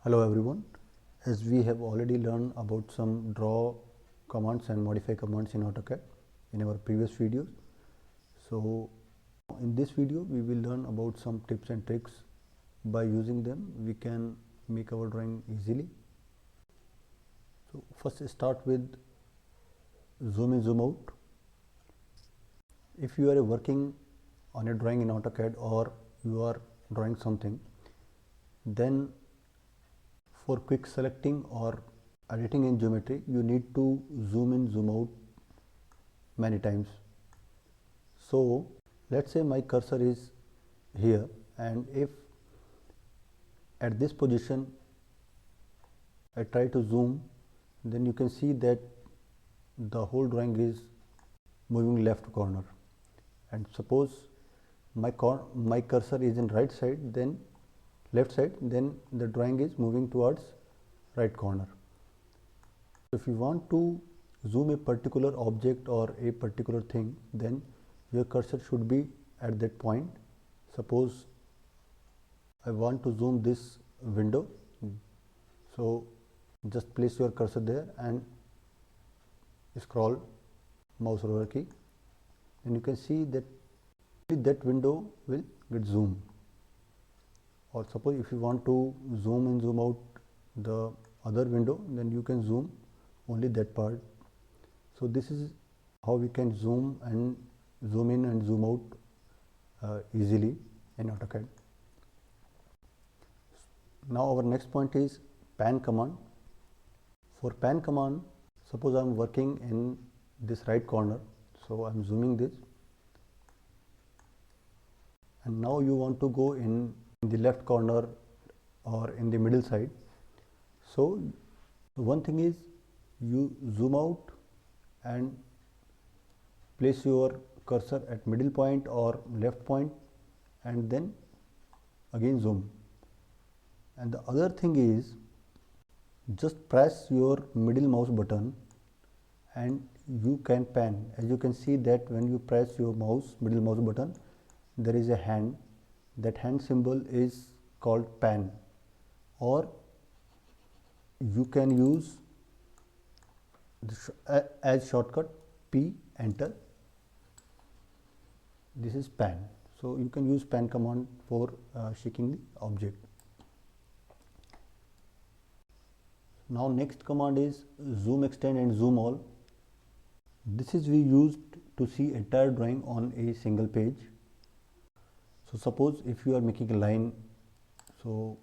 Hello everyone. As we have already learned about some draw commands and modify commands in AutoCAD in our previous videos. So in this video we will learn about some tips and tricks. By using them we can make our drawing easily. So first start with zoom in, zoom out. If you are working on a drawing in AutoCAD or you are drawing something, then for quick selecting or editing in geometry you need to zoom in, zoom out many times. So let's say my cursor is here, and if at this position I try to zoom, then you can see that the whole drawing is moving left corner. And suppose my cursor is in right side, then left side, then the drawing is moving towards right corner. If you want to zoom a particular object or a particular thing, then your cursor should be at that point. Suppose I want to zoom this window, so just place your cursor there and scroll mouse over key, and you can see that that window will get zoomed. Or suppose if you want to zoom in, zoom out the other window, then you can zoom only that part. So this is how we can zoom in and zoom out easily in AutoCAD. Now our next point is pan command. For pan command, suppose I am working in this right corner, so I am zooming this, and now you want to go in the left corner or in the middle side. So one thing is you zoom out and place your cursor at middle point or left point, and then again zoom. And the other thing is just press your middle mouse button and you can pan. As you can see that when you press your middle mouse button, there is a hand. That hand symbol is called pan, or you can use as shortcut P, enter. This is pan. So you can use pan command for shaking the object. Now next command is zoom extend and zoom all. This is we used to see entire drawing on a single page. So suppose if you are making a line, so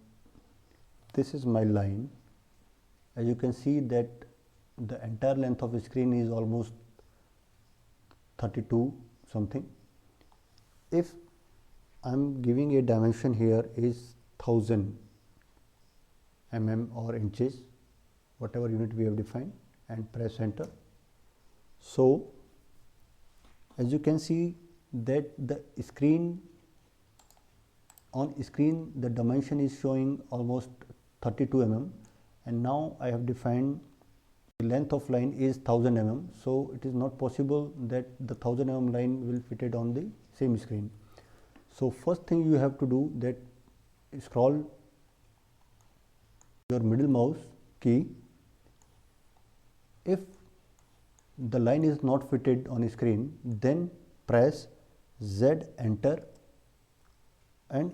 this is my line. As you can see that the entire length of the screen is almost 32 something. If I am giving a dimension here is 1000 mm or inches, whatever unit we have defined, and press enter. So as you can see that the screen the dimension is showing almost 32 mm, and now I have defined the length of line is 1000 mm. So it is not possible that the 1000 mm line will fit it on the same screen. So first thing you have to do, that scroll your middle mouse key. If the line is not fitted on screen, then press Z enter and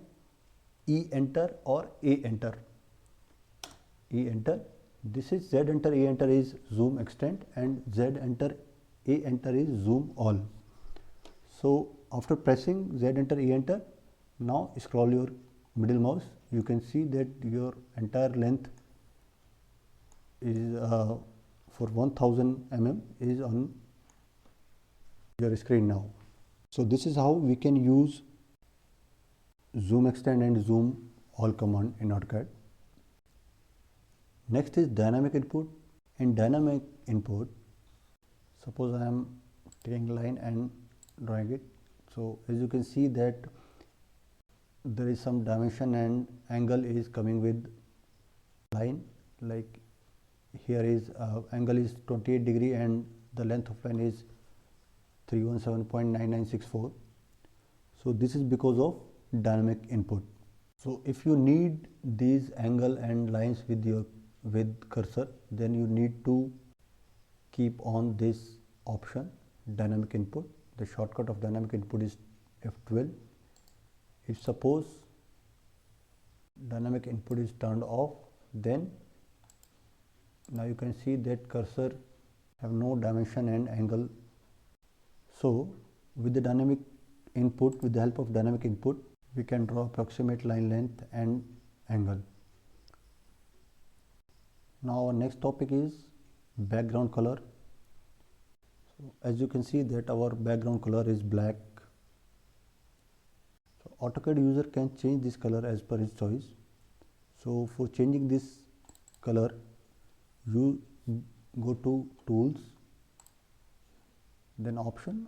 E enter or A enter. E enter. This is Z enter, A enter is zoom extend, and Z enter, A enter is zoom all. So after pressing Z enter, A enter, now scroll your middle mouse. You can see that your entire length is for 1000 mm is on your screen now. So this is how we can use zoom extend and zoom all command in AutoCAD. Next is dynamic input. In dynamic input, suppose I am taking a line and drawing it. So as you can see that there is some dimension and angle is coming with line, like here is angle is 28 degree and the length of line is 317.9964. So this is because of dynamic input. So if you need these angle and lines with cursor, then you need to keep on this option dynamic input. The shortcut of dynamic input is F12. If suppose dynamic input is turned off, then now you can see that cursor have no dimension and angle. So with the dynamic input, with the help of dynamic input, we can draw approximate line length and angle. Now our next topic is background color. So as you can see that our background color is black. So AutoCAD user can change this color as per his choice. So for changing this color, you go to tools, then option,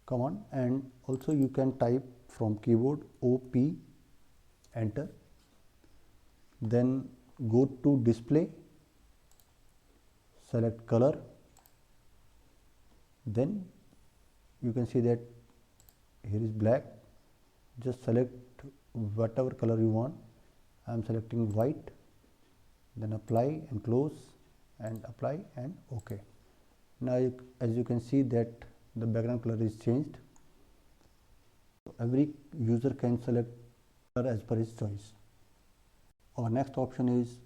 command, and also you can type from keyboard OP, enter, then go to display, select color, then you can see that here is black. Just select whatever color you want. I am selecting white, then apply and close and apply and OK. Now as you can see that the background color is changed. Every user can select color as per his choice. Our next option is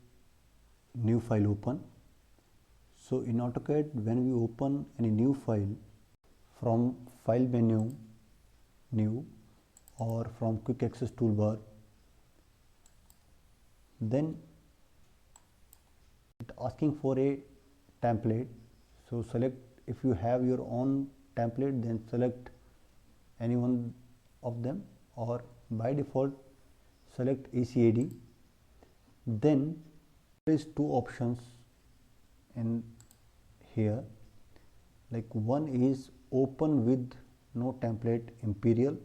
new file open. So in AutoCAD, when we open any new file from file menu, new, or from quick access toolbar, then it asking for a template. So select, if you have your own template, then select any one of them, or by default select ACAD. Then there is two options in here, like one is open with no template imperial,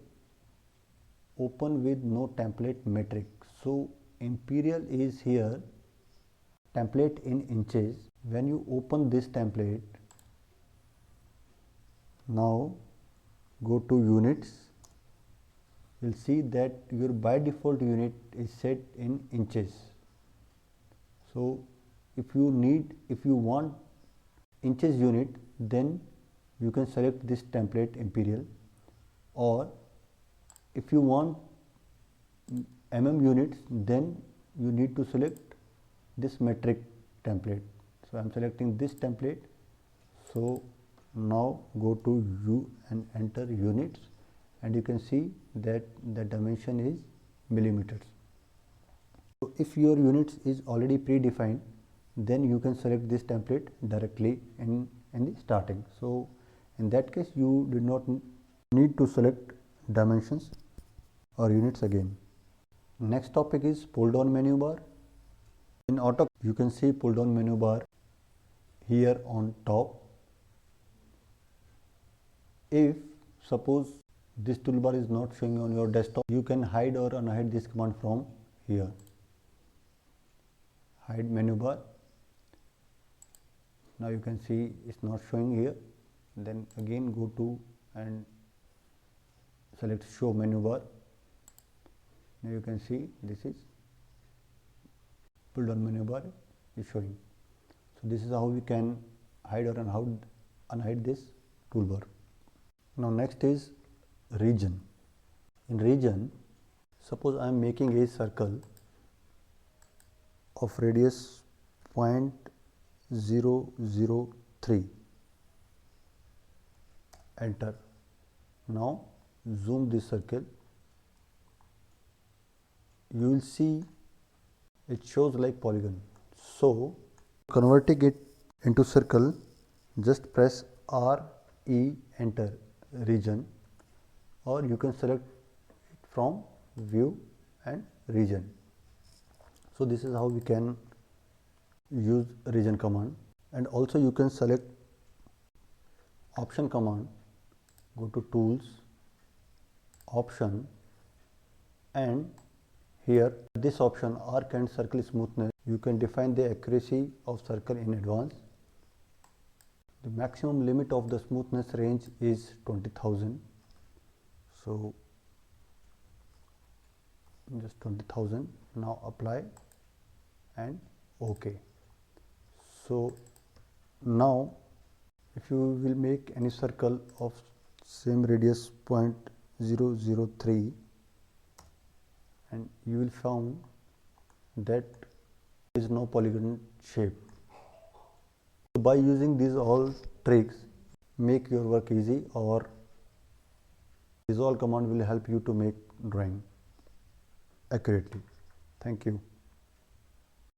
open with no template metric. So imperial is here, template in inches. When you open this template, now go to units, you'll see that your by default unit is set in inches. So if you want inches unit, then you can select this template imperial, or if you want units, then you need to select this metric template. So I am selecting this template. So now go to U and enter units, and you can see that the dimension is millimeters. So if your units is already predefined, then you can select this template directly in the starting. So in that case, you did not need to select dimensions or units again. Next topic is pull down menu bar. In AutoCAD, you can see pull down menu bar here on top. If suppose this toolbar is not showing on your desktop, you can hide or unhide this command from here. Hide menu bar. Now you can see it's not showing here. Then again go to and select show menu bar. Now you can see this is pull down menu bar is showing. So this is how we can hide or unhide this toolbar. Now next is region. In region, suppose I am making a circle of radius 0.003. Enter. Now zoom this circle. You will see it shows like polygon. So converting it into circle, just press R, E, enter, region, or you can select it from view and region. So this is how we can use region command. And also you can select option command, go to tools, option, and here this option arc and circle smoothness, you can define the accuracy of circle in advance. The maximum limit of the smoothness range is 20,000. So just 20,000. Now apply and OK. So now if you will make any circle of same radius 0.003, and you will found that there is no polygon shape. So by using these all tricks, make your work easy, or these all command will help you to make drawing accurately. Thank you.